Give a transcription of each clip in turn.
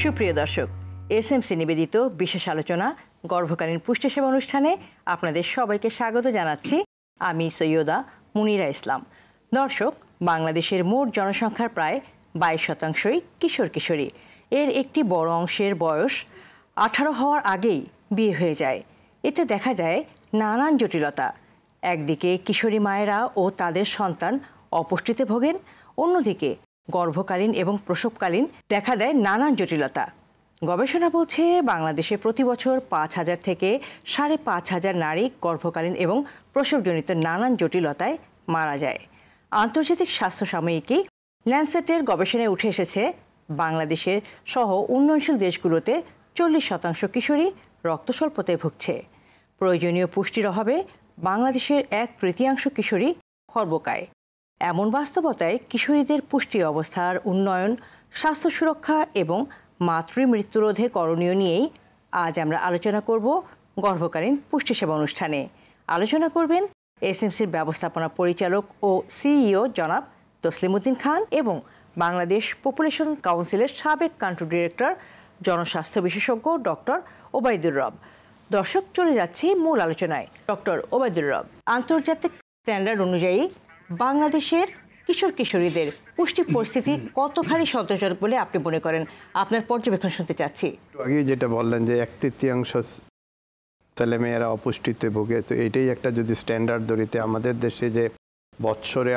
সুপ্রিয় দর্শক, এসএমসি নিবেদিত বিশেষ আলোচনা গর্ভকালীন পুষ্টি সেবা অনুষ্ঠানে আপনাদের সবাইকে স্বাগত জানাচ্ছি। আমি সৈয়দা মুনিরা ইসলাম। দর্শক, বাংলাদেশের মোট জনসংখ্যার প্রায় 22% কিশোর কিশোরী। এর একটি বড় অংশের বয়স 18 হওয়ার আগেই বিয়ে হয়ে যায়। এতে দেখা যায় নানান জটিলতা। একদিকে কিশোরী মায়েরা ও তাদের সন্তান অপুষ্টিতে ভোগেন, অন্যদিকে গর্ভকালীন এবং প্রসবকালীন দেখা দেয় নানান জটিলতা। গবেষণা বলছে বাংলাদেশে প্রতি বছর 5,000 থেকে 5,500 নারী গর্ভকালীন এবং প্রসবজনিত নানান জটিলতায় মারা যায়। আন্তর্জাতিক স্বাস্থ্য সাময়িকী ল্যান্সেটের গবেষণায় উঠে এসেছে বাংলাদেশের সহ উন্নয়নশীল দেশগুলোতে 40% কিশোরী রক্তস্বল্পতায় ভুগছে। প্রয়োজনীয় পুষ্টির অভাবে বাংলাদেশের 1/3 কিশোরী খর্বকায়। এমন বাস্তবতায় কিশোরীদের পুষ্টি অবস্থার উন্নয়ন, স্বাস্থ্য সুরক্ষা এবং মাতৃমৃত্যু রোধে করণীয় নিয়েই আজ আমরা আলোচনা করব গর্ভকালীন পুষ্টি সেবা অনুষ্ঠানে। আলোচনা করবেন এসএমসির ব্যবস্থাপনা পরিচালক ও সিইও জনাব তসলিমউদ্দিন খান এবং বাংলাদেশ পপুলেশন কাউন্সিলের সাবেক কান্ট্রি ডিরেক্টর জনস্বাস্থ্য বিশেষজ্ঞ ডক্টর ওবায়দুর রব। দর্শক, চলে যাচ্ছি মূল আলোচনায়। ডক্টর ওবায়দুর রব, আন্তর্জাতিক স্ট্যান্ডার্ড অনুযায়ী বাংলাদেশের কিশোর কিশোরীদের পুষ্টি পরিস্থিতি কতখানি সন্তোষজনক বলে আপনি মনে করেন? আপনার পর্যবেক্ষণ শুনতে চাচ্ছি। আগে যেটা বললেন যে 1/3 ছেলেমেয়েরা অপুষ্টিতে ভোগে, তো এটাই একটা যদি স্ট্যান্ডার্ড ধরিতে আমাদের দেশে যে বৎসরে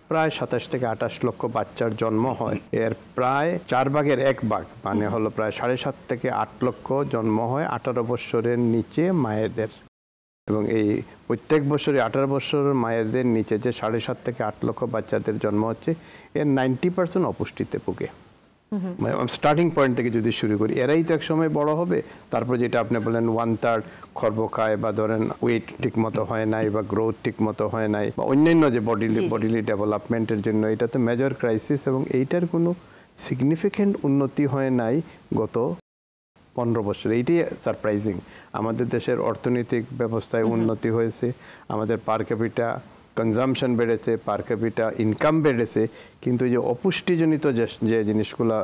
প্রায় 27 থেকে 28 লক্ষ বাচ্চার জন্ম হয়, এর প্রায় 1/4 মানে হলো প্রায় 7.5 থেকে 8 লক্ষ জন্ম হয় 18 বছরের নিচে মায়েদের। এবং এই প্রত্যেক বছরে 18 বছরের মায়েদের নিচে যে 7.5 থেকে 8 লক্ষ বাচ্চাদের জন্ম হচ্ছে, এর 90% অপুষ্টিতে ভোগে। মানে স্টার্টিং পয়েন্ট থেকে যদি শুরু করি, এরাই তো এক সময় বড় হবে। তারপর যেটা আপনি বলেন 1/3 খর্বকায়, বা ধরেন ওয়েট ঠিক মতো হয় নাই, বা গ্রোথ ঠিক মতো হয় নাই, বা অন্যান্য যে বডিলি ডেভেলপমেন্টের জন্য এটা তো মেজর ক্রাইসিস। এবং এইটার কোনো সিগনিফিক্যান্ট উন্নতি হয় নাই গত 15 বছর। এইটাই সারপ্রাইজিং। আমাদের দেশের অর্থনৈতিক ব্যবস্থায় উন্নতি হয়েছে, আমাদের পার ক্যাপিটা কনজামশন বেড়েছে, পার ক্যাপিটা ইনকাম বেড়েছে, কিন্তু যে অপুষ্টিজনিত যে জিনিসগুলো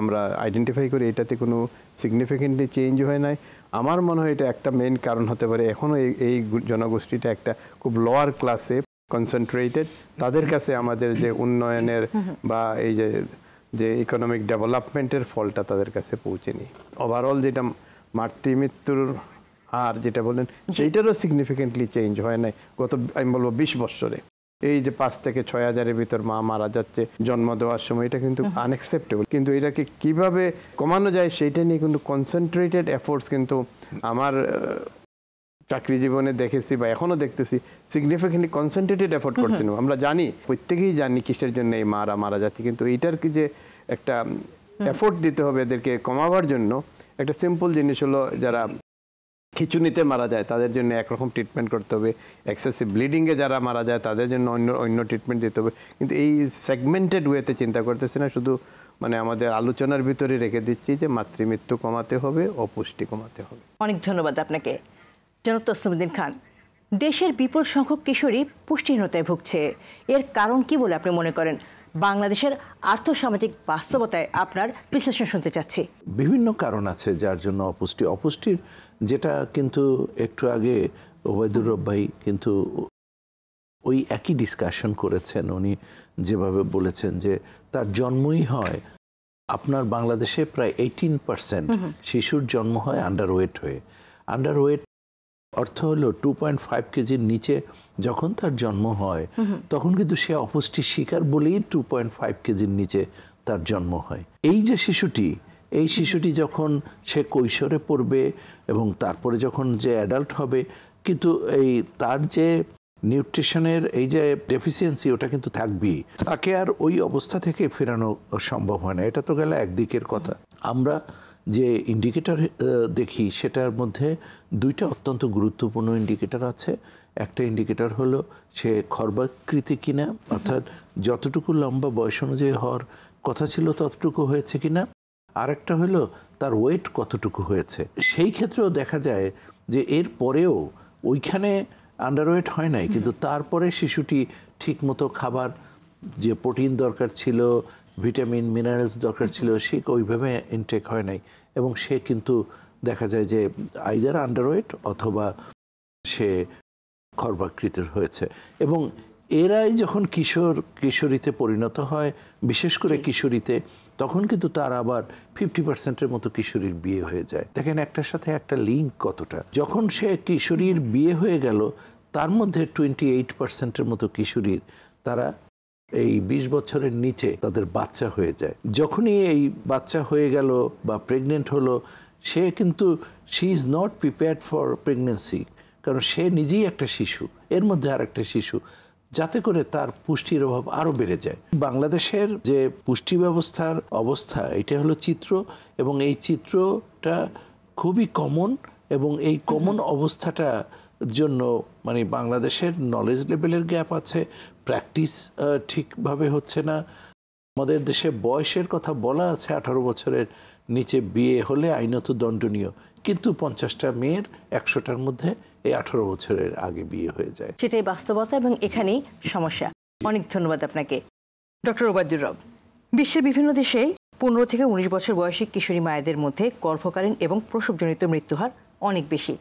আমরা আইডেন্টিফাই করি, এটাতে কোনো সিগনিফিকেন্টলি চেঞ্জ হয় নাই। আমার মনে হয় এটা একটা মেইন কারণ হতে পারে এখনও এই জনগোষ্ঠীটা একটা খুব লোয়ার ক্লাসে কনসেন্ট্রেটেড। তাদের কাছে আমাদের যে উন্নয়নের বা এই যে ইকোনমিক ডেভেলপমেন্টের ফলটা তাদের কাছে পৌঁছেনি। ওভারঅল যেটা মাতৃমৃত্যুর হার যেটা বলেন, সেইটারও সিগনিফিকেন্টলি চেঞ্জ হয় নাই গত আমি বলবো 20 বছরে। এই যে 5 থেকে 6 হাজারের ভিতর মা মারা যাচ্ছে জন্ম দেওয়ার সময়, এটা কিন্তু আনএক্সেপ্টেবল। কিন্তু এটাকে কিভাবে কমানো যায় সেইটা নিয়ে কিন্তু কনসেন্ট্রেটেড এফোর্টস কিন্তু আমার চাকরি জীবনে দেখেছি বা এখনো দেখতেছি, সিগনিফিকেন্টলি কনসেন্ট্রেটেড এফোর্ট করছেন। আমরা জানি, প্রত্যেকেই জানি কিসের জন্য এই মারা যাচ্ছে, কিন্তু এইটার কি যে একটা এফোর্ট দিতে হবে এদেরকে কমাবার জন্য। একটা সিম্পল জিনিস হলো, যারা খিঁচুনিতে মারা যায় তাদের জন্য একরকম ট্রিটমেন্ট করতে হবে, এক্সেসিভ ব্লিডিংয়ে যারা মারা যায় তাদের জন্য অন্য ট্রিটমেন্ট দিতে হবে। কিন্তু এই সেগমেন্টেড ওয়েতে চিন্তা করতেছে না, শুধু মানে আমাদের আলোচনার ভিতরে রেখে দিচ্ছি যে মাতৃমৃত্যু কমাতে হবে, অপুষ্টি কমাতে হবে। অনেক ধন্যবাদ আপনাকে। জনাব তসলিমউদ্দিন খান, দেশের বিপুল সংখ্যক কিশোরী পুষ্টিহীনতায় ভুগছে, এর কারণ কি বলে আপনি মনে করেন? বাংলাদেশের আর্থসামাজিক বাস্তবতায় আপনার বিশ্লেষণ শুনতে চাচ্ছি। বিভিন্ন কারণ আছে যার জন্য অপুষ্টির যেটা কিন্তু একটু আগে ওবায়দুর রব ভাই কিন্তু ওই একই ডিসকাশন করেছেন। উনি যেভাবে বলেছেন যে তার জন্মই হয়, আপনার বাংলাদেশে প্রায় 18% শিশুর জন্ম হয় আন্ডারওয়েট হয়ে। আন্ডারওয়েট অর্থ হলো 2.5 কেজির নিচে যখন তার জন্ম হয়, তখন কিন্তু সে অপুষ্টির শিকার বলেই 2.5 কেজির নিচে তার জন্ম হয়। এই যে শিশুটি যখন সে কৈশোরে পড়বে এবং তারপরে যখন যে অ্যাডাল্ট হবে, কিন্তু এই তার যে নিউট্রিশনের এই যে ডেফিসিয়েন্সি ওটা কিন্তু থাকবেই, তাকে আর ওই অবস্থা থেকে ফেরানো সম্ভব হয় না। এটা তো গেল একদিকের কথা। আমরা যে ইন্ডিকেটর দেখি সেটার মধ্যে দুইটা অত্যন্ত গুরুত্বপূর্ণ ইন্ডিকেটর আছে। একটা ইন্ডিকেটর হলো সে খর্বাকৃতি কিনা, অর্থাৎ যতটুকু লম্বা বয়স অনুযায়ী হওয়ার কথা ছিল ততটুকু হয়েছে কিনা, আর একটা হলো তার ওয়েট কতটুকু হয়েছে। সেই ক্ষেত্রেও দেখা যায় যে এর পরেও ওইখানে আন্ডারওয়েট হয় নাই, কিন্তু তারপরে শিশুটি ঠিকমতো খাবার, যে প্রোটিন দরকার ছিল, ভিটামিন মিনারেলস দরকার ছিল সে ওইভাবে ইনটেক হয় নাই, এবং সে কিন্তু দেখা যায় যে আইদার আন্ডারওয়েট অথবা সে খর্বাকৃতির হয়েছে। এবং এরাই যখন কিশোরীতে পরিণত হয়, বিশেষ করে কিশোরীতে, তখন কিন্তু তার আবার 50% মতো কিশোরীর বিয়ে হয়ে যায়। দেখেন একটার সাথে একটা লিঙ্ক কতটা। যখন সে কিশোরীর বিয়ে হয়ে গেল, তার মধ্যে 28% মতো কিশোরীর তারা এই 20 বছরের নিচে তাদের বাচ্চা হয়ে যায়। যখনই এই বাচ্চা হয়ে গেল বা প্রেগনেন্ট হলো, সে কিন্তু she is not prepared for pregnancy, কারণ সে নিজেই একটা শিশু, এর মধ্যে আর একটা শিশু, যাতে করে তার পুষ্টির অভাব আরও বেড়ে যায়। বাংলাদেশের যে পুষ্টি ব্যবস্থার অবস্থা, এটা হলো চিত্র, এবং এই চিত্রটা খুবই কমন, এবং এই কমন অবস্থাটা জন্য মানে বাংলাদেশের নলেজ লেভেলের গ্যাপ আছে, প্র্যাকটিস ঠিকভাবে হচ্ছে না। আমাদের দেশে বয়সের কথা বলা আছে, 18 বছরের নিচে বিয়ে হলে আইনত দণ্ডনীয়, কিন্তু 50টা মেয়ের 100টার মধ্যে এই 18 বছরের আগে বিয়ে হয়ে যায়। সেটাই বাস্তবতা এবং এখানেই সমস্যা। অনেক ধন্যবাদ আপনাকে ডক্টর ওবায়দুর রব। বিশ্বের বিভিন্ন দেশে 15 থেকে 19 বছর বয়সী কিশোরী মায়েদের মধ্যে গর্ভকালীন এবং প্রসবজনিত মৃত্যুহার অনেক বেশি।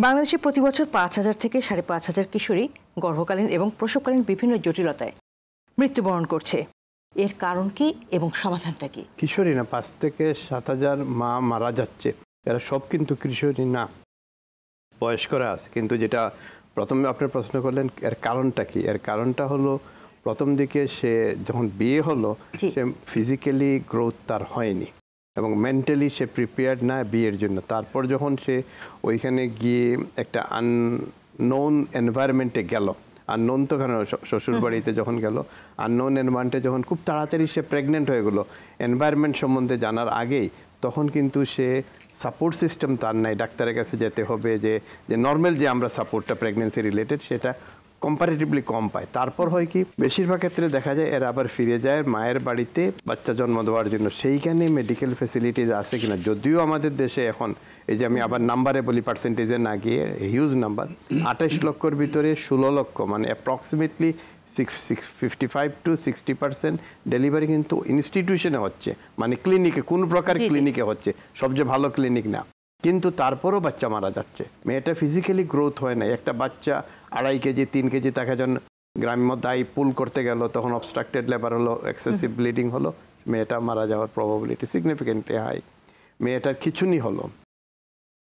বাংলাদেশে প্রতি বছর 5,000 থেকে 5,500 কিশোরী গর্ভকালীন এবং প্রসবকালীন বিভিন্ন জটিলতায় মৃত্যুবরণ করছে। এর কারণ কি এবং সমাধানটা কি? কিশোরী না, 5 থেকে 7,000 মা মারা যাচ্ছে, এরা সব কিন্তু কিশোরী না, বয়স্করা আছে। কিন্তু যেটা প্রথমে আপনি প্রশ্ন করলেন এর কারণটা কি, এর কারণটা হলো প্রথম দিকে সে যখন বিয়ে হলো, সে ফিজিক্যালি গ্রোথ তার হয়নি এবং মেন্টালি সে প্রিপেয়ার্ড না বিয়ের জন্য। তারপর যখন সে ওইখানে গিয়ে একটা আননোন এনভায়রনমেন্টে গেল, আননোন তো কেন, শ্বশুর বাড়িতে যখন গেল, আননোন এনভায়রনমেন্টে যখন খুব তাড়াতাড়ি সে প্রেগনেন্ট হয়ে গেলো এনভায়রনমেন্ট সম্বন্ধে জানার আগেই, তখন কিন্তু সে সাপোর্ট সিস্টেম তার নাই, ডাক্তারের কাছে যেতে হবে, যে নর্মাল যে আমরা সাপোর্টটা প্রেগনেন্সি রিলেটেড সেটা কম্পারেটিভলি কম পায়। তারপর হয় কি, বেশিরভাগ ক্ষেত্রে দেখা যায় এরা আবার ফিরে যায় মায়ের বাড়িতে বাচ্চা জন্ম দেওয়ার জন্য। সেইখানে মেডিকেল ফেসিলিটিস আছে কিনা, যদিও আমাদের দেশে এখন এই যে আমি আবার নাম্বারে বলি, পার্সেন্টেজে না গিয়ে হিউজ নাম্বার, 28 লক্ষর ভিতরে 16 লক্ষ, মানে অ্যাপ্রক্সিমেটলি 55 to 60% ডেলিভারি কিন্তু ইনস্টিটিউশনে হচ্ছে, মানে ক্লিনিকে, কোন প্রকার ক্লিনিকে হচ্ছে, সবচেয়ে ভালো ক্লিনিক না, কিন্তু তারপরও বাচ্চা মারা যাচ্ছে। মেয়েটা ফিজিক্যালি গ্রোথ হয় না। একটা বাচ্চা 2.5 কেজি 3 কেজি তাকে যখন গ্রাম্য দায় পুল করতে গেল, তখন অবস্ট্রাক্টেড লেবার হলো, এক্সেসিভ ব্লিডিং হলো, মেয়েটা মারা যাওয়ার প্রবাবিলিটি সিগনিফিকেন্টলি হাই। মেয়েটার খিঁচুনি হলো,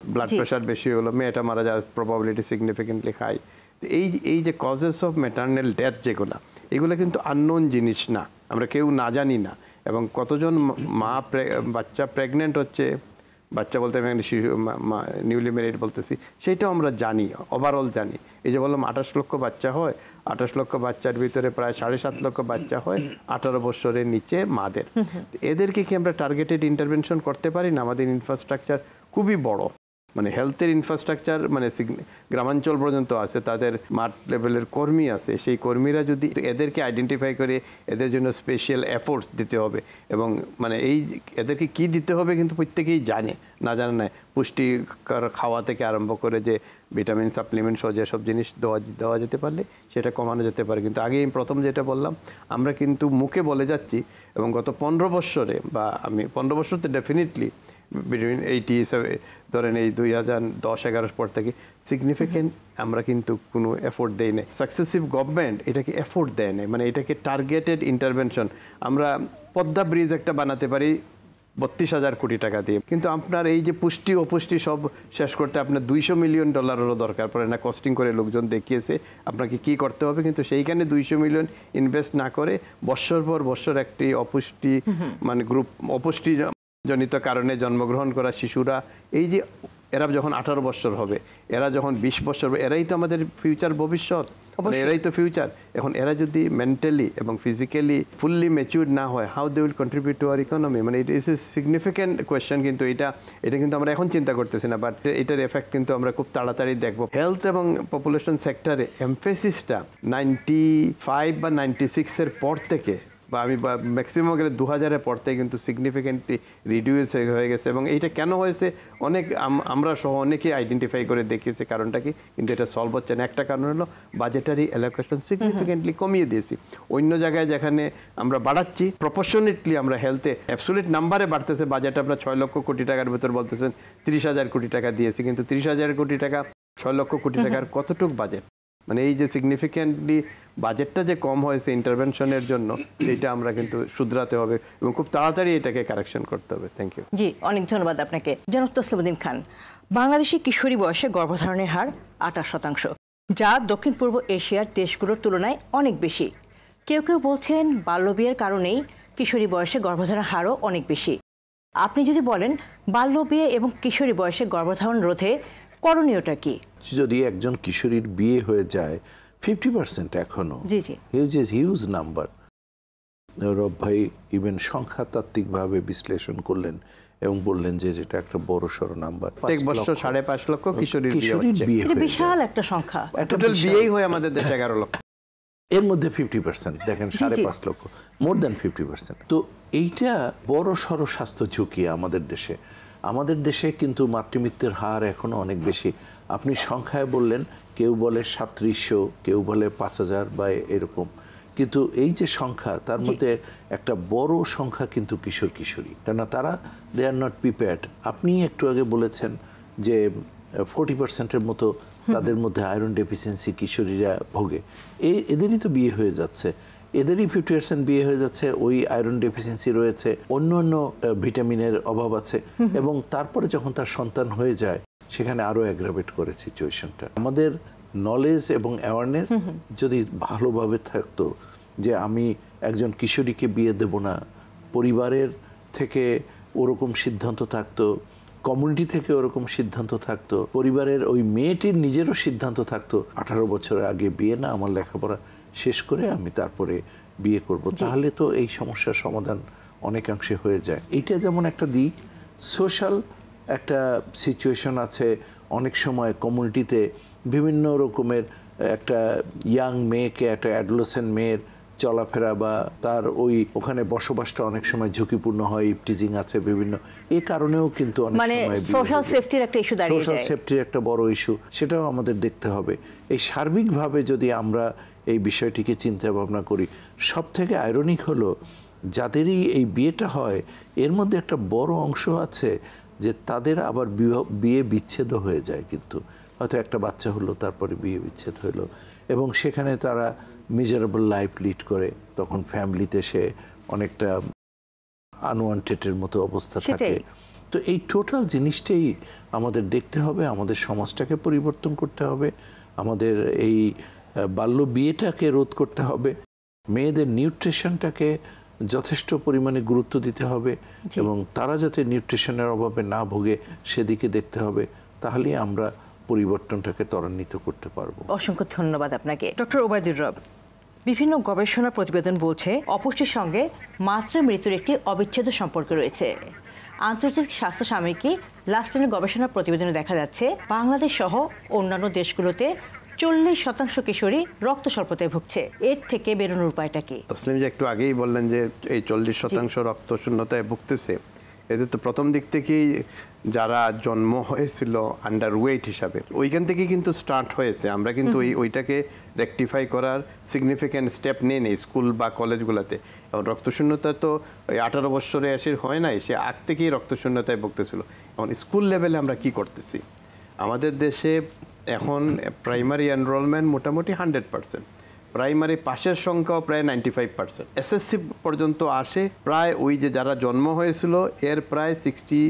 ব্লাড প্রেশার বেশি হলো, মেয়েটা মারা যাওয়ার প্রবাবিলিটি সিগনিফিকেন্টলি হাই। এই যে কজেস অফ ম্যাটার্নাল ডেথ যেগুলো, এগুলো কিন্তু আননোন জিনিস না, আমরা কেউ না জানি না। এবং কতজন মা বাচ্চা প্রেগনেন্ট হচ্ছে, বাচ্চা বলতে আমি শিশু নিউলি ম্যারিড বলতেছি, সেটাও আমরা জানি, ওভারঅল জানি। এই যে বললাম 28 লক্ষ বাচ্চা হয়, 28 লক্ষ বাচ্চার ভিতরে প্রায় 7.5 লক্ষ বাচ্চা হয় 18 বছরের নিচে মাদের। এদেরকে কি আমরা টার্গেটেড ইন্টারভেনশন করতে পারি না? আমাদের ইনফ্রাস্ট্রাকচার খুবই বড়, মানে হেলথের ইনফ্রাস্ট্রাকচার মানে গ্রামাঞ্চল পর্যন্ত আছে, তাদের মাঠ লেভেলের কর্মী আছে, সেই কর্মীরা যদি এদেরকে আইডেন্টিফাই করে এদের জন্য স্পেশাল এফোর্টস দিতে হবে। এবং মানে এদেরকে কি দিতে হবে কিন্তু প্রত্যেকেই জানে, না জানা নয়। পুষ্টিকর খাওয়া থেকে আরম্ভ করে যে ভিটামিন সাপ্লিমেন্ট সহ যেসব জিনিস দেওয়া যেতে পারলে সেটা কমানো যেতে পারে। কিন্তু আগে প্রথম যেটা বললাম, আমরা কিন্তু মুখে বলে যাচ্ছি, এবং গত 15 বছরে, বা আমি 15 বছর তো ডেফিনেটলি বিটুইন 87 ধরেন এই 2010-11 পর থেকে সিগনিফিকেন্ট আমরা কিন্তু কোনো এফোর্ট দেই নাই। সাকসেসিভ গভর্নমেন্ট এটাকে এফোর্ট দেয় নাই, মানে এটাকে টার্গেটেড ইন্টারভেনশন। আমরা পদ্মা ব্রিজ একটা বানাতে পারি 32,000 কোটি টাকা দিয়ে, কিন্তু আপনার এই যে পুষ্টি অপুষ্টি সব শেষ করতে আপনার $200 মিলিয়ন দরকার পড়ে না। কস্টিং করে লোকজন দেখিয়েছে আপনাকে কি করতে হবে, কিন্তু সেইখানে 200 মিলিয়ন ইনভেস্ট না করে বছর পর বছর একটি অপুষ্টি মানে গ্রুপ, অপুষ্টি জনিত কারণে জন্মগ্রহণ করা শিশুরা, এই যে এরা যখন 18 বছর হবে, এরা যখন 20 বছর হবে, এরাই তো আমাদের ফিউচার, ভবিষ্যৎ, এরাই তো ফিউচার। এখন এরা যদি মেন্টালি এবং ফিজিক্যালি ফুললি ম্যাচিউরড না হয়, how they will contribute to our economy? মানে it is a significant question. কিন্তু এটা কিন্তু আমরা এখন চিন্তা করতেছি না, বাট এটার এফেক্ট কিন্তু আমরা খুব তাড়াতাড়ি দেখবো। হেলথ এবং পপুলেশন সেক্টরে এমফেসিসটা 95 বা 96-এর পর থেকে বা আমি ম্যাক্সিমাম গেলে 2000-এর পর থেকে কিন্তু সিগনিফিকেন্টলি রিডিউস হয়ে গেছে। এবং এইটা কেন হয়েছে অনেক আমরা সহ অনেকেই আইডেন্টিফাই করে দেখিয়েছে কারণটা কি, কিন্তু এটা সলভ হচ্ছে না। একটা কারণ হলো বাজেটারি অ্যালোকেশন সিগনিফিকেন্টলি কমিয়ে দিয়েছি। অন্য জায়গায় যেখানে আমরা বাড়াচ্ছি প্রপোর্শনেটলি আমরা হেলথে অ্যাবসলিউট নাম্বারে বাড়তেছে, বাজেট আমরা 6 লক্ষ কোটি টাকার ভেতর বলতেছেন 30,000 কোটি টাকা দিয়েছি, কিন্তু 30,000 কোটি টাকা 6 লক্ষ কোটি টাকার কতটুক বাজেট, মানে এই যে সিগনিফিক্যান্টলি বাজেটটা যে কম হয়েছে ইন্টারভেনশনের জন্য, এটা আমরা কিন্তু শুধরাতে হবে এবং খুব তাড়াতাড়ি এটাকে কারেকশন করতে হবে। Thank you. জি, অনেক ধন্যবাদ আপনাকে। জনাব তসলিমউদ্দিন খান, বাংলাদেশি কিশোরী বয়সে গর্ভধারণের হার 28%, যা দক্ষিণ পূর্ব এশিয়ার দেশগুলোর তুলনায় অনেক বেশি। কেউ কেউ বলছেন বাল্যবিয়ের কারণেই কিশোরী বয়সে গর্ভধারণের হারও অনেক বেশি। আপনি যদি বলেন বাল্যবিয়ে এবং কিশোরী বয়সে গর্ভধারণ রোধে করণীয়টা কি? যদি একজন কিশোরীর বিয়ে হয়ে যায় 50% এখনো, জি জি, হিউজ নাম্বার। রব ভাই ইভেন সংখ্যাতাত্ত্বিকভাবে বিশ্লেষণ করলেন এবং বললেন যে যেটা একটা বড় সড় নাম্বার। প্রত্যেক বছর 5.5 লক্ষ কিশোরীর বিয়ে এটা বিশাল একটা সংখ্যা। টোটাল বিয়েই হয় আমাদের দেশে 11 লক্ষ। এর মধ্যে 50% দেখেন 5.5 লক্ষ, মোর দ্যান 50%। তো এইটা বড় সড় স্বাস্থ্য ঝুঁকি আমাদের দেশে। আমাদের দেশে কিন্তু মাতৃমৃত্যুর হার এখনো অনেক বেশি। আপনি সংখ্যায় বললেন, কেউ বলে 3700, কেউ বলে 5000 বা এরকম, কিন্তু এই যে সংখ্যা তার মধ্যে একটা বড় সংখ্যা কিন্তু কিশোর কিশোরী, কেননা তারা দে আর নট প্রিপেয়ার্ড। আপনি একটু আগে বলেছেন যে 40%-এর মতো তাদের মধ্যে আয়রন ডেফিসিয়েন্সি কিশোরীরা ভোগে। এদেরই তো বিয়ে হয়ে যাচ্ছে, এদেরই 50% বিয়ে হয়ে যাচ্ছে, ওই আয়রন ডেফিসিয়েন্সি রয়েছে, অন্য অন্য ভিটামিনের অভাব আছে, এবং তারপরে যখন তার সন্তান হয়ে যায় সেখানে আরো অ্যাগ্রাভেট করে সিচুয়েশনটা। আমাদের নলেজ এবং অ্যাওয়ারনেস যদি ভালোভাবে থাকতো, যে আমি একজন কিশোরীকে বিয়ে দেব না, পরিবারের থেকে ওরকম সিদ্ধান্ত থাকতো, কমিউনিটি থেকে ওরকম সিদ্ধান্ত থাকতো, পরিবারের ওই মেয়েটির নিজেরও সিদ্ধান্ত থাকতো 18 বছরের আগে বিয়ে না, আমার লেখাপড়া শেষ করে আমি তারপরে বিয়ে করব, তাহলে তো এই সমস্যার সমাধান অনেকাংশে হয়ে যায়। এটা যেমন একটা দিক। সোশ্যাল একটা সিচুয়েশন আছে, অনেক সময় কমিউনিটিতে বিভিন্ন রকমের একটা ইয়াং মেয়েকে, একটা অ্যাডোলেসেন্ট মেয়ের চলাফেরা বা তার ওখানে বসবাসটা অনেক সময় ঝুঁকিপূর্ণ হয়, ইপটিজিং আছে বিভিন্ন, এই কারণেও কিন্তু অনেক সময় সোশ্যাল সেফটির একটা ইস্যু দাঁড়িয়ে যায়, সোশ্যাল সেফটির একটা বড় ইস্যু, সেটাও আমাদের দেখতে হবে। এই সার্বিকভাবে যদি আমরা এই বিষয়টিকে চিন্তা ভাবনা করি, সব থেকে আইরনিক হলো যাদেরই এই বিয়েটা হয় এর মধ্যে একটা বড় অংশ আছে যে তাদের আবার বিয়ে বিচ্ছেদ হয়ে যায়, কিন্তু হয়তো একটা বাচ্চা হলো তারপরে বিয়ে বিচ্ছেদ হলো, এবং সেখানে তারা মিজারেবল লাইফ লিড করে, তখন ফ্যামিলিতে সে অনেকটা আনওয়ান্টেডের মতো অবস্থা থাকে। তো এই টোটাল জিনিসটাই আমাদের দেখতে হবে, আমাদের সমাজটাকে পরিবর্তন করতে হবে, আমাদের এই বাল্য বিয়েটাকে রোধ করতে হবে, মেয়েদের নিউট্রিশনটাকে যথেষ্ট পরিমাণে গুরুত্ব দিতে হবে, এবং তারা যাতে নিউট্রিশনের অভাবে না ভোগে সেদিকে দেখতে হবে, তাহলেই আমরা পরিবর্তনটাকে ত্বরান্বিত করতে পারবো। অসংখ্য ধন্যবাদ আপনাকে। ডক্টর ওবায়দুর রব, বিভিন্ন গবেষণা প্রতিবেদন বলছে অপুষ্টির সঙ্গে মাতৃমৃত্যুর একটি অবিচ্ছেদ্য সম্পর্ক রয়েছে। আন্তর্জাতিক স্বাস্থ্য সাময়িকী লাস্টেনের গবেষণা প্রতিবেদনে দেখা যাচ্ছে বাংলাদেশ সহ অন্যান্য দেশগুলোতে 40% কিশোরী রক্ত স্বল্পতায় ভুগছে। এর থেকে বেরোনোর উপায়টা কি? তসলিম যে একটু আগেই বললেন যে এই 40% রক্ত শূন্যতায় ভুগতেছে, এদের তো প্রথম দিক থেকেই যারা জন্ম হয়েছিল আন্ডারওয়েট হিসাবে ওইখান থেকে কিন্তু স্টার্ট হয়েছে। আমরা কিন্তু ওইটাকে রেকটিফাই করার সিগনিফিক্যান্ট স্টেপ নিয়ে নেই স্কুল বা কলেজগুলোতে। এবং রক্তশূন্যতা তো ওই 18 বছরে এসে হয় নাই, সে আগ থেকেই রক্তশূন্যতায় ভুগতেছিল। এখন স্কুল লেভেলে আমরা কি করতেছি? আমাদের দেশে এখন প্রাইমারি এনরোলমেন্ট মোটামুটি 100%, প্রাইমারি পাশের সংখ্যাও প্রায় 95%, এসএসসি পর্যন্ত আসে প্রায় ওই যে যারা জন্ম হয়েছিল এর প্রায় 60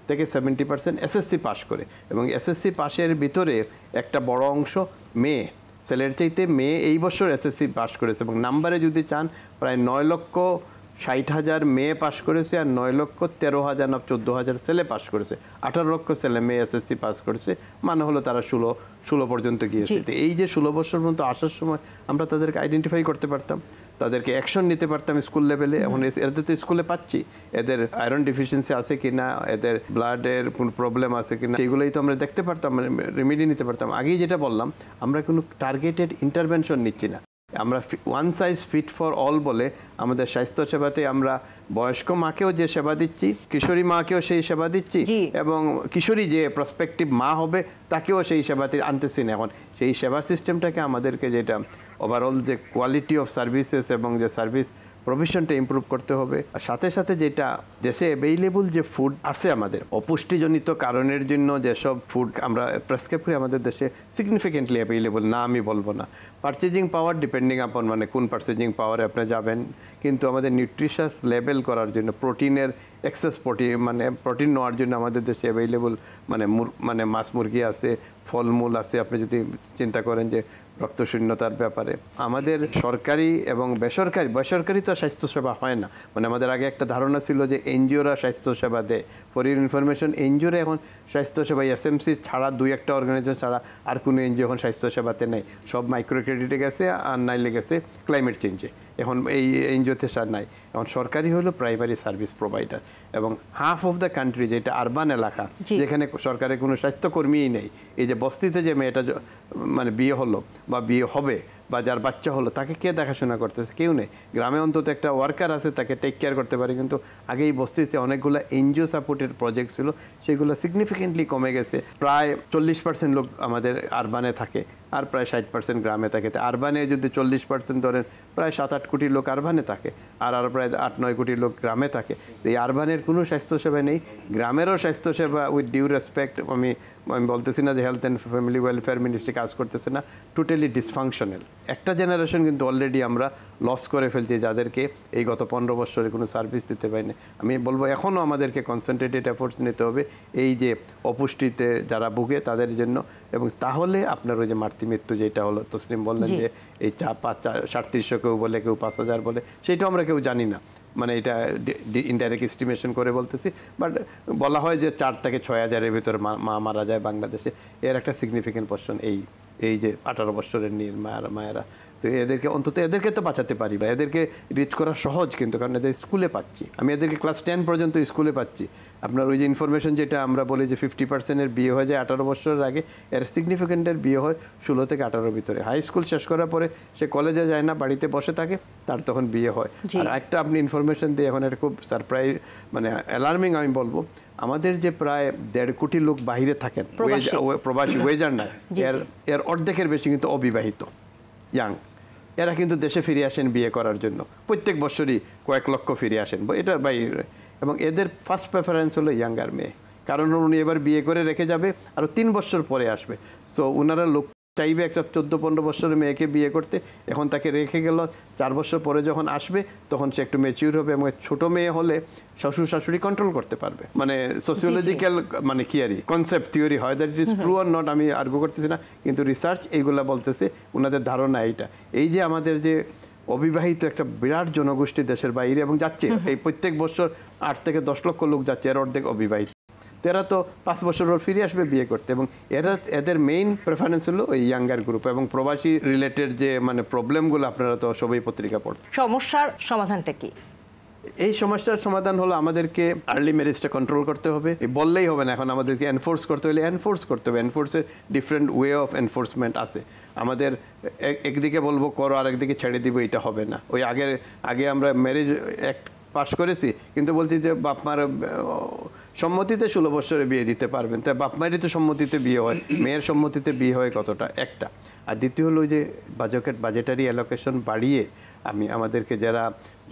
থেকে 70% এসএসসি পাস করে, এবং এসএসসি পাশের ভিতরে একটা বড় অংশ মেয়ে, ছেলের চাইতে মেয়ে এই বছর এসএসসি পাস করেছে, এবং নাম্বারে যদি চান প্রায় 9,60,000 মেয়ে পাস করেছে, আর 9,13,000 না 14,000 ছেলে পাস করেছে। 18 লক্ষ ছেলে মেয়ে এসএসসি পাস করেছে, মানে হলো তারা 16 পর্যন্ত গিয়েছে। তো এই যে 16 বছর পর্যন্ত আসার সময় আমরা তাদেরকে আইডেন্টিফাই করতে পারতাম, তাদেরকে অ্যাকশন নিতে পারতাম স্কুল লেভেলে। এখন এদের তো স্কুলে পাচ্ছি, এদের আয়রন ডিফিসিয়েন্সি আছে কিনা, এদের ব্লাডের কোনো প্রবলেম আছে কিনা, এগুলোই তো আমরা দেখতে পারতাম, রেমেডি নিতে পারতাম। আগেই যেটা বললাম, আমরা কোনো টার্গেটেড ইন্টারভেনশন নিচ্ছি না। আমরা one size fit for all বলে আমাদের স্বাস্থ্যসেবাতে আমরা বয়স্ক মাকেও যে সেবা দিচ্ছি, কিশোরী মাকেও সেই সেবা দিচ্ছি, এবং কিশোরী যে প্রসপেক্টিভ মা হবে তাকেও সেই সেবাতে আনতেছি না। এখন সেই সেবা সিস্টেমটাকে আমাদেরকে যেটা ওভারঅল যে কোয়ালিটি অফ সার্ভিসেস এবং যে সার্ভিস প্রভিশনটা ইমপ্রুভ করতে হবে। আর সাথে সাথে যেটা দেশে অ্যাভেইলেবল যে ফুড আছে আমাদের অপুষ্টিজনিত কারণের জন্য যেসব ফুড আমরা প্রেসক্রাইব করি আমাদের দেশে সিগনিফিকেন্টলি অ্যাভেইলেবল না আমি বলবো না, পারচেজিং পাওয়ার ডিপেন্ডিং আপন মানে কোন পারচেজিং পাওয়ারে আপনি যাবেন, কিন্তু আমাদের নিউট্রিশাস লেভেল করার জন্য প্রোটিনের এক্সেস প্রোটিন নেওয়ার জন্য আমাদের দেশে অ্যাভেইলেবল মানে মাছ মুরগি আছে, ফলমূল আছে। আপনি যদি চিন্তা করেন যে রক্তশূন্যতার ব্যাপারে আমাদের সরকারি এবং বেসরকারি তো স্বাস্থ্যসেবা হয় না, মানে আমাদের আগে একটা ধারণা ছিল যে এনজিওরা স্বাস্থ্যসেবা দেয়। ফর ইউর ইনফরমেশন, এনজিওরা এখন স্বাস্থ্যসেবা এসএমসি ছাড়া 2-1টা অর্গানাইজেশন ছাড়া আর কোনো এনজিও এখন স্বাস্থ্যসেবাতে নেই। সব মাইক্রো ক্রেডিটে গেছে আর নাইলে গেছে ক্লাইমেট চেঞ্জে। এখন এই এনজিওতে নাই। এখন সরকারি হলো প্রাইমারি সার্ভিস প্রোভাইডার, এবং হাফ অফ দ্য কান্ট্রি যেটা আরবান এলাকা যেখানে সরকারের কোনো স্বাস্থ্যকর্মীই নেই, এই যে বস্তিতে যে মেয়েটা মানে বিয়ে হলো বা বিয়ে হবে বা যার বাচ্চা হলো তাকে কে দেখাশোনা করতেছে? কেউ নেই। গ্রামে অন্তত একটা ওয়ার্কার আছে, তাকে টেক কেয়ার করতে পারে, কিন্তু আগে এই বস্তিতে অনেকগুলো এনজিও সাপোর্টের প্রজেক্ট ছিল, সেগুলো সিগনিফিকেন্টলি কমে গেছে। প্রায় 40% লোক আমাদের আরবানে থাকে আর প্রায় 60% গ্রামে থাকে। আরবানে যদি 40% ধরেন প্রায় 7-8 কোটি লোক আরবানে থাকে আর প্রায় 8-9 কোটি লোক গ্রামে থাকে। এই আরবানের কোনো স্বাস্থ্যসেবা নেই, গ্রামেরও স্বাস্থ্যসেবা উইথ ডিউ রেসপেক্ট আমি বলতেছি না যে health and family welfare ministry কাজ করতেছে না, টোটালি ডিসফাংশনাল। একটা জেনারেশন কিন্তু অলরেডি আমরা লস করে ফেলছি যাদেরকে এই গত 15 বছরে কোনো সার্ভিস দিতে পারিনি। আমি বলবো এখনও আমাদেরকে কনসেন্ট্রেটেড এফোর্টস নিতে হবে এই যে অপুষ্টিতে যারা ভুগে তাদের জন্য, এবং তাহলে আপনার ওই যে মৃত্যু যেটা হলো তসলিম বললেন যে এই 3700 কেউ বলে, কেউ 5000 বলে, সেটাও আমরা কেউ জানি না, মানে এটা ইনডাইরেক্ট এস্টিমেশন করে বলতেছি, বাট বলা হয় যে 4 থেকে 6000-এর ভিতরে মা মারা যায় বাংলাদেশে। এর একটা সিগনিফিকেন্ট পোর্শন এই যে 18 বছরের মায়েরা। তো এদেরকে তো বাঁচাতে পারি বা এদেরকে রিচ করা সহজ, কিন্তু কারণ এদের স্কুলে পাচ্ছি, আমি এদেরকে ক্লাস 10 পর্যন্ত স্কুলে পাচ্ছি। আপনার ওই যে ইনফরমেশন যেটা আমরা বলি যে 50%-এর বিয়ে হয়ে যায় 18 বছরের আগে, এর সিগনিফিকেন্টের বিয়ে হয় 16 থেকে 18-এর ভিতরে। হাই স্কুল শেষ করার পরে সে কলেজে যায় না, বাড়িতে বসে থাকে, তার তখন বিয়ে হয়। আর একটা আপনি ইনফরমেশন দিয়ে এখন এটা খুব সারপ্রাইজ মানে অ্যালার্মিং আমি বলবো, আমাদের যে প্রায় 1.5 কোটি লোক বাহিরে থাকেন প্রবাসী ওয়েজার না, এর অর্ধেকের বেশি কিন্তু অবিবাহিত ইয়াং। এরা কিন্তু দেশে ফিরে আসেন বিয়ে করার জন্য, প্রত্যেক বছরই কয়েক লক্ষ ফিরে আসেন এটা বাইরে, এবং এদের ফার্স্ট প্রেফারেন্স হলো ইয়াঙ্গার মেয়ে, কারণ উনি এবার বিয়ে করে রেখে যাবে আরও 3 বছর পরে আসবে। সো ওনারা লোক চাইবে একটা 14-15 বছরের মেয়েকে বিয়ে করতে, এখন তাকে রেখে গেল, 4 বছর পরে যখন আসবে তখন সে একটু ম্যাচিউর হবে, এবং ছোট মেয়ে হলে শ্বশুর শাশুড়ি কন্ট্রোল করতে পারবে। মানে সোসিওলজিক্যাল মানে কি আর কনসেপ্ট থিওরি হয়, that it is true or not আমি আর্গু করতেছি না, কিন্তু রিসার্চ এইগুলা বলতেছে, ওনাদের ধারণা এইটা। এই যে আমাদের যে অবিবাহিত একটা বিরাট জনগোষ্ঠী দেশের বাইরে এবং যাচ্ছে, এই প্রত্যেক বছর 8 থেকে 10 লক্ষ লোক যাচ্ছে, এর অর্ধেক অবিবাহিত। এরা তো 5 বছর পর ফিরে আসবে বিয়ে করতে, এবং এদের মেইন প্রেফারেন্স হলো ওই ইয়াঙ্গার গ্রুপ। এবং প্রবাসী রিলেটেড যে মানে প্রবলেমগুলো আপনারা তো সবাই পত্রিকা পড়েন। সমস্যার সমাধানটা কি? এই সমস্যার সমাধান হলো আমাদেরকে আর্লি ম্যারেজটা কন্ট্রোল করতে হবে, বললেই হবে না, এখন আমাদেরকে এনফোর্স করতে হলে এনফোর্স করতে হবে। এনফোর্সের ডিফারেন্ট ওয়ে অফ এনফোর্সমেন্ট আছে। আমাদের একদিকে বলবো করো আর একদিকে ছেড়ে দিব, এটা হবে না। ওই আগে আমরা ম্যারেজ অ্যাক্ট পাস করেছি, কিন্তু বলছি যে বাপ মার সম্মতিতে 16 বছরে বিয়ে দিতে পারবেন, তাই বাপ মায়েরই তো সম্মতিতে বিয়ে হয়, মেয়ের সম্মতিতে বিয়ে হয় কতটা একটা। আর দ্বিতীয় হলো যে বাজেটারি অ্যালোকেশন বাড়িয়ে আমাদেরকে যারা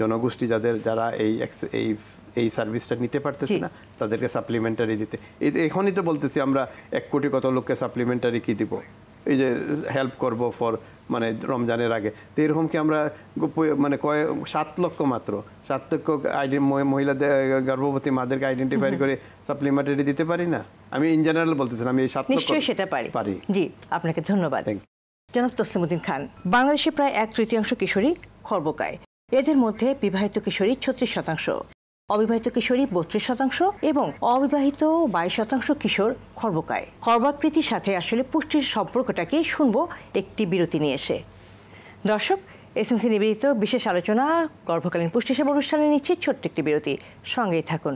জনগোষ্ঠী যারা এই সার্ভিসটা নিতে পারতেছে না তাদেরকে সাপ্লিমেন্টারি দিতে। এখনই তো বলতেছি আমরা 1 কোটি কত লোককে সাপ্লিমেন্টারি কি দিব, এই যে হেল্প করব ফর মানে রমজানের আগে। তো এরকম কি আমরা মানে 7 লক্ষ মাত্র 7 লক্ষ মহিলাদের গর্ভবতী মাদেরকে আইডেন্টিফাই করে সাপ্লিমেন্টারি দিতে পারি না? আমি ইন জেনারেল বলতেছিলাম, আমি এই 7 লক্ষ নিশ্চয়ই সেটা পারি। জি, আপনাকে ধন্যবাদ। জনাব তসলিমউদ্দিন খান, বাংলাদেশে প্রায় 1/3 কিশোরী খর্বকায়। এদের মধ্যে বিবাহিত কিশোরী 36%, অবিবাহিত কিশোরী 32% এবং অবিবাহিত 22% কিশোর খর্বকায়। খর্বাকৃতির সাথে আসলে পুষ্টির সম্পর্কটাকে শুনবো একটি বিরতি নিয়ে এসে। দর্শক, এসএমসি নিবেদিত বিশেষ আলোচনা গর্ভকালীন পুষ্টি সেবা অনুষ্ঠানে নিচ্ছে ছোট্ট একটি বিরতি, সঙ্গেই থাকুন।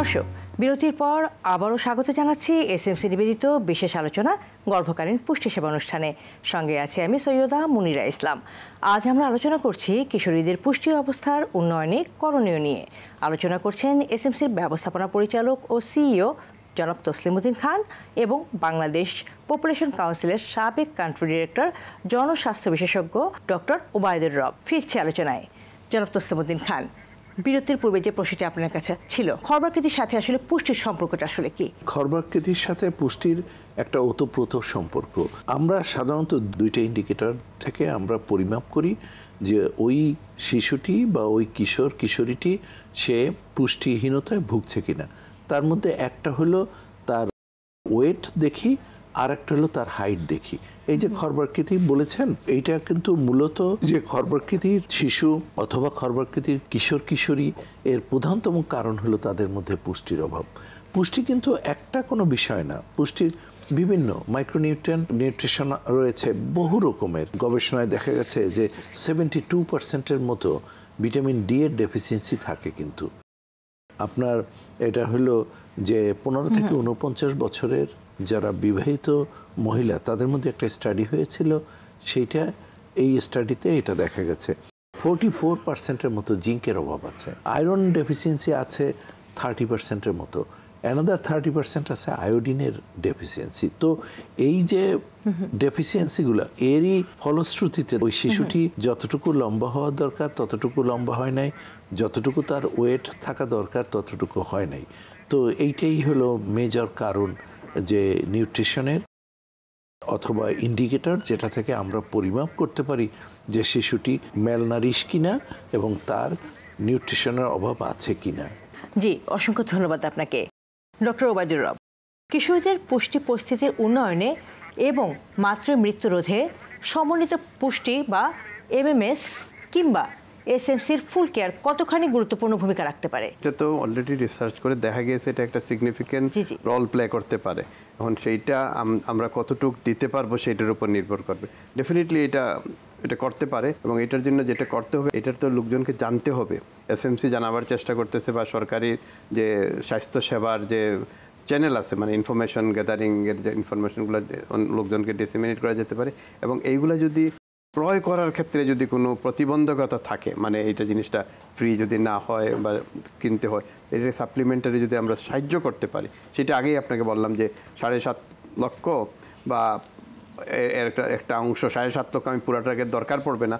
দর্শক, বিরতির পর আবারও স্বাগত জানাচ্ছি এসএমসি নিবেদিত বিশেষ আলোচনা গর্ভকালীন পুষ্টি সেবা অনুষ্ঠানে। সঙ্গে আছি আমি সৈয়দা মুনিরা ইসলাম। আজ আমরা আলোচনা করছি কিশোরীদের পুষ্টি অবস্থার উন্নয়নে করণীয় নিয়ে। আলোচনা করছেন এসএমসির ব্যবস্থাপনা পরিচালক ও সিইও জনাব তসলিমউদ্দিন খান এবং বাংলাদেশ পপুলেশন কাউন্সিলের সাবেক কান্ট্রি ডিরেক্টর জনস্বাস্থ্য বিশেষজ্ঞ ডক্টর ওবায়দুর রব। ফিরছি আলোচনায়। জনাব তসলিমউদ্দিন খান, বিরতির পূর্বে যে প্রশ্নটি আপনার কাছে ছিল, খর্বাকৃতির সাথে আসলে পুষ্টির সম্পর্কটা আসলে কি? খর্বাকৃতির সাথে পুষ্টির একটা ওতপ্রোত সম্পর্ক। আমরা সাধারণত দুইটা ইন্ডিকেটর থেকে আমরা পরিমাপ করি যে ওই শিশুটি বা ওই কিশোর কিশোরীটি সে পুষ্টিহীনতায় ভুগছে কিনা। তার মধ্যে একটা হলো তার ওয়েট দেখি, আর একটা হলো তার হাইট দেখি। এই যে খর্বাকৃতি বলেছেন, এইটা কিন্তু মূলত যে খর্বাকৃতির শিশু অথবা খর্বাকৃতির কিশোর কিশোরী এর প্রধানতম কারণ হলো তাদের মধ্যে পুষ্টির অভাব। পুষ্টি কিন্তু একটা কোনো বিষয় না, পুষ্টির বিভিন্ন মাইক্রোনিউট্রিয়েন্ট নিউট্রিশন রয়েছে বহু রকমের। গবেষণায় দেখা গেছে যে 72% মতো ভিটামিন ডি এর ডেফিসিয়েন্সি থাকে। কিন্তু আপনার এটা হলো যে 15 থেকে 49 বছরের যারা বিবাহিত মহিলা, তাদের মধ্যে একটা স্টাডি হয়েছিল, সেইটা এই স্টাডিতে এটা দেখা গেছে 44% মতো জিঙ্কের অভাব আছে। আয়রন ডেফিসিয়েন্সি আছে 30% মতো, অ্যানাদার 30% আছে আয়োডিনের ডেফিসিয়েন্সি। তো এই যে ডেফিসিয়েন্সিগুলো, এরই ফলশ্রুতিতে ওই শিশুটি যতটুকু লম্বা হওয়া দরকার ততটুকু লম্বা হয় নাই, যতটুকু তার ওয়েট থাকা দরকার ততটুকু হয় নাই। তো এইটাই হলো মেজর কারণ যে নিউট্রিশনের অথবা ইন্ডিকেটর, যেটা থেকে আমরা পরিমাপ করতে পারি যে শিশুটি ম্যালনারিশ কিনা এবং তার নিউট্রিশনের অভাব আছে কিনা। জি, অসংখ্য ধন্যবাদ আপনাকে ডক্টর ওবায়দুর রব। কিশোরীদের পুষ্টি পরিস্থিতির উন্নয়নে এবং মাতৃ মৃত্যু রোধে সমন্বিত পুষ্টি বা এমএমএস কিংবা এসএমসির ফুল কেয়ার কতখানি গুরুত্বপূর্ণ ভূমিকা রাখতে পারে? এটা তো অলরেডি রিসার্চ করে দেখা গিয়েছে এটা একটা সিগনিফিক্যান্ট রোল প্লে করতে পারে। এখন সেইটা আমরা কতটুকু দিতে পারবো সেটার উপর নির্ভর করবে। ডেফিনেটলি এটা করতে পারে, এবং এটার জন্য যেটা করতে হবে, এটার তো লোকজনকে জানতে হবে। এসএমসি জানাবার চেষ্টা করতেছে, বা সরকারি যে স্বাস্থ্য সেবার যে চ্যানেল আছে, মানে ইনফরমেশন গ্যাদারিংয়ের যে ইনফরমেশনগুলো লোকজনকে ডিসেমিনেট করা যেতে পারে। এবং এইগুলো যদি ক্রয় করার ক্ষেত্রে যদি কোনো প্রতিবন্ধকতা থাকে, মানে এইটা জিনিসটা ফ্রি যদি না হয় বা কিনতে হয়, এটা সাপ্লিমেন্টারি যদি আমরা সাহায্য করতে পারি, সেটা আগেই আপনাকে বললাম যে 7.5 লক্ষ বা একটা অংশ, 7.5 লক্ষ আমি পুরাটাকে দরকার পড়বে না,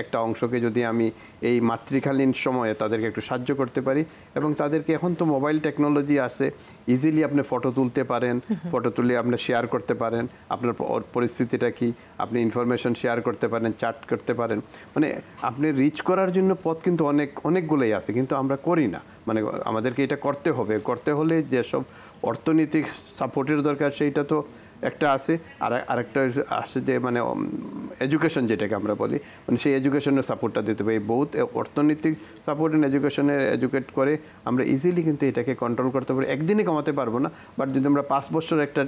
একটা অংশকে যদি আমি এই মাতৃকালীন সময়ে তাদেরকে একটু সাহায্য করতে পারি। এবং তাদেরকে এখন তো মোবাইল টেকনোলজি আছে, ইজিলি আপনি ফটো তুলতে পারেন, ফটো তুলে আপনি শেয়ার করতে পারেন আপনার পরিস্থিতিটা কি, আপনি ইনফরমেশন শেয়ার করতে পারেন, চ্যাট করতে পারেন। মানে আপনি রিচ করার জন্য পথ কিন্তু অনেকগুলোই আছে, কিন্তু আমরা করি না। মানে আমাদেরকে এটা করতে হলে যেসব অর্থনৈতিক সাপোর্টের দরকার সেইটা তো একটা আছে, আর আরেকটা আছে যে মানে এডুকেশন, যেটাকে আমরা বলি, মানে সেই এডুকেশনের সাপোর্টটা দিতে হবে। বহুত অর্থনৈতিক সাপোর্ট অ্যান্ড এডুকেট করে আমরা ইজিলি কিন্তু এটাকে কন্ট্রোল করতে পারি। একদিনে কমাতে পারবো না, বাট যদি আমরা 5 বছর একটা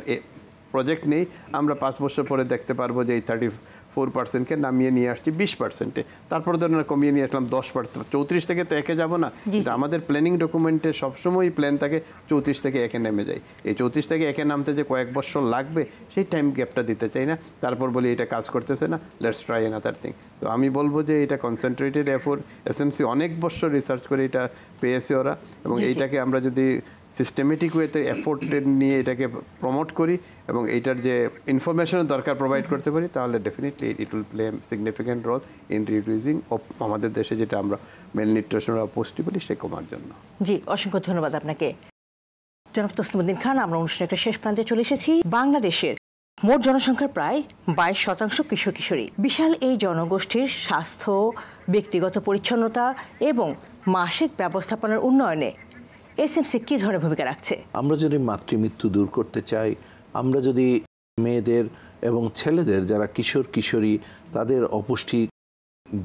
প্রজেক্ট নেই, আমরা 5 বছর পরে দেখতে পারবো যে এই 34%কে নামিয়ে নিয়ে আসছি 20%-এ, তারপর ধরুন কমিয়ে নিয়ে আসলাম 10%। 34 থেকে তো একে যাবো না, কিন্তু আমাদের প্ল্যানিং ডকুমেন্টে সবসময় প্ল্যান থাকে 34 থেকে একে নেমে যায়। এই 34 থেকে একে নামতে যে কয়েক বছর লাগবে, সেই টাইম গ্যাপটা দিতে চাই না। তারপর বলি এটা কাজ করতেছে না, লেটস ট্রাই অ্যানাদার থিং। তো আমি বলবো যে এটা কনসেন্ট্রেটেড এফোর্ট। এসএমসি অনেক বছর রিসার্চ করে এটা পেয়েছে ওরা, এবং এইটাকে আমরা যদি সিস্টেমেটিক ওয়েতে এফোর্ট নিয়ে এটাকে প্রমোট করি এবং এইটার যে ইনফরমেশনের দরকার প্রোভাইড করতে পারি, তাহলে definitely it will play significant role in reducing আমাদের দেশে যেটা আমরা ম্যালনিউট্রিশন বা পুষ্টি বলি, সে কমার জন্য। জি, অসংখ্য ধন্যবাদ আপনাকে জনাব তসলিমউদ্দিন খান। আমরা অনুষ্ঠানের শেষ প্রান্তে চলে এসেছি। বাংলাদেশের মোট জনসংখ্যার প্রায় 22% কিশোর কিশোরী। বিশাল এই জনগোষ্ঠীর স্বাস্থ্য, ব্যক্তিগত পরিচ্ছন্নতা এবং মাসিক ব্যবস্থাপনার উন্নয়নে এসএমসি কী ধরনের ভূমিকা রাখছে? আমরা যদি মাতৃমৃত্যু দূর করতে চাই, আমরা যদি মেয়েদের এবং ছেলেদের যারা কিশোর কিশোরী তাদের অপুষ্টি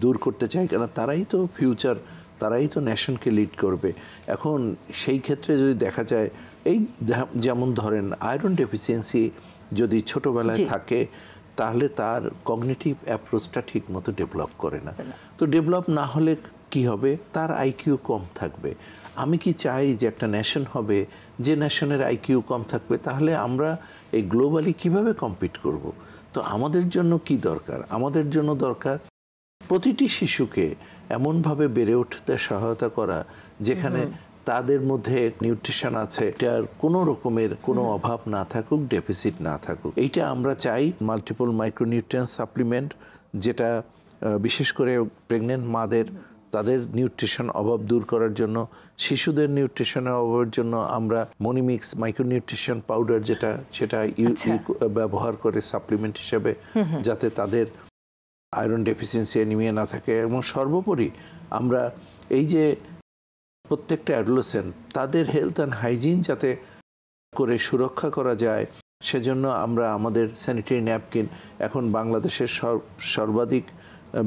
দূর করতে চাই, কেন তারাই তো ফিউচার, তারাই তো নেশনকে লিড করবে। এখন সেই ক্ষেত্রে যদি দেখা যায়, এই যেমন ধরেন আয়রন ডেফিসিয়েন্সি যদি ছোটবেলায় থাকে, তাহলে তার কগনিটিভ অ্যাপ্রোচটা ঠিক মতো ডেভেলপ করে না। তো ডেভেলপ না হলে কি হবে? তার আইকিউ কম থাকবে। আমি কি চাই যে একটা নেশন হবে যে নেশনের আইকিউ কম থাকবে, তাহলে আমরা এই গ্লোবালি কিভাবে কম্পিট করব? তো আমাদের জন্য কি দরকার? আমাদের জন্য দরকার প্রতিটি শিশুকে এমনভাবে বেড়ে উঠতে সহায়তা করা যেখানে তাদের মধ্যে নিউট্রিশন আছে, এটার কোনো রকমের কোনো অভাব না থাকুক, ডেফিসিট না থাকুক। এইটা আমরা চাই। মাল্টিপল মাইক্রোনিউট্রিয়েন্ট সাপ্লিমেন্ট, যেটা বিশেষ করে প্রেগনেন্ট মাদের তাদের নিউট্রিশন অভাব দূর করার জন্য, শিশুদের নিউট্রিশনের অভাবের জন্য আমরা মনিমিক্স মাইক্রোনিউট্রিশন পাউডার সেটা ব্যবহার করে সাপ্লিমেন্ট হিসেবে, যাতে তাদের আয়রন ডেফিসিয়েন্সি অ্যানিমিয়া না থাকে। এবং সর্বোপরি আমরা এই যে প্রত্যেকটা অ্যাডোলেসেন্ট তাদের হেলথ অ্যান্ড হাইজিন যাতে করে সুরক্ষা করা যায়, সেজন্য আমরা আমাদের স্যানিটারি ন্যাপকিন, এখন বাংলাদেশের সর্বাধিক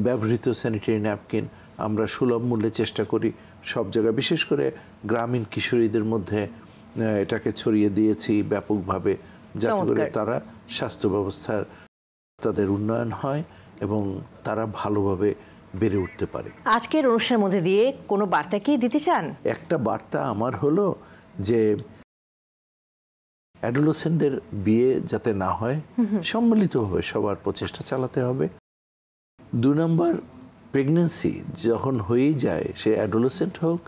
ব্যবহৃত স্যানিটারি ন্যাপকিন আমরা সুলভ মূল্যে চেষ্টা করি সব জায়গায়, বিশেষ করে গ্রামীণ কিশোরীদের মধ্যে এটাকে ছড়িয়ে দিয়েছি ব্যাপকভাবে, যাতে করে তারা স্বাস্থ্য ব্যবস্থার তাদের উন্নয়ন হয় এবং তারা ভালোভাবে বেড়ে উঠতে পারে। আজকের অনুষ্ঠানের মধ্যে দিয়ে কোনো বার্তা কি দিতে চান? একটা বার্তা আমার হলো যে অ্যাডোলেসেন্টদের বিয়ে যাতে না হয়, সম্মিলিতভাবে সবার প্রচেষ্টা চালাতে হবে। 2 নম্বর, প্রেগন্যান্সি যখন হয়েই যায়, সে অ্যাডোলেসেন্ট হোক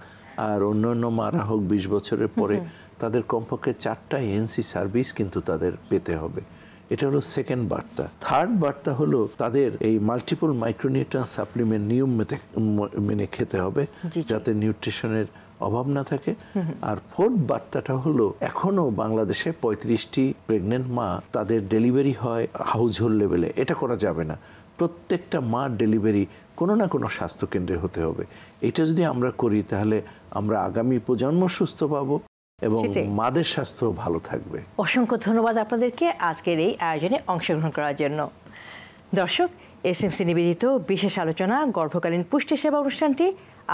আর অন্যান্য মারা হোক 20 বছরের পরে, তাদের কমপক্ষে 4টা এএনসি সার্ভিস কিন্তু তাদের পেতে হবে। এটা হলো সেকেন্ড বার্তা। থার্ড বার্তা হলো তাদের এই মাল্টিপল মাইক্রোনিউট্রিয়েন্ট সাপ্লিমেন্ট নিয়ম মেনে খেতে হবে, যাতে নিউট্রিশনের অভাব না থাকে। আর ফোর্থ বার্তাটা হলো এখনো বাংলাদেশে 35টি প্রেগনেন্ট মা তাদের ডেলিভারি হয় হাউস হোল্ড লেভেলে। এটা করা যাবে না। প্রত্যেকটা মার ডেলিভারি কোনো না কোনো স্বাস্থ্যকেন্দ্রে হতে হবে। এটা যদি আমরা করি, তাহলে আমরা আগামী প্রজন্ম সুস্থ পাবো এবং মাদের স্বাস্থ্য ভালো থাকবে। অসংখ্য ধন্যবাদ আপনাদেরকে আজকের এই আয়োজনে অংশগ্রহণ করার জন্য। দর্শক, এসএমসি নিবেদিত বিশেষ আলোচনা গর্ভকালীন পুষ্টি সেবা অনুষ্ঠানটি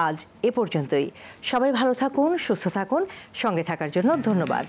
আজ এ পর্যন্তই। সবাই ভালো থাকুন, সুস্থ থাকুন। সঙ্গে থাকার জন্য ধন্যবাদ।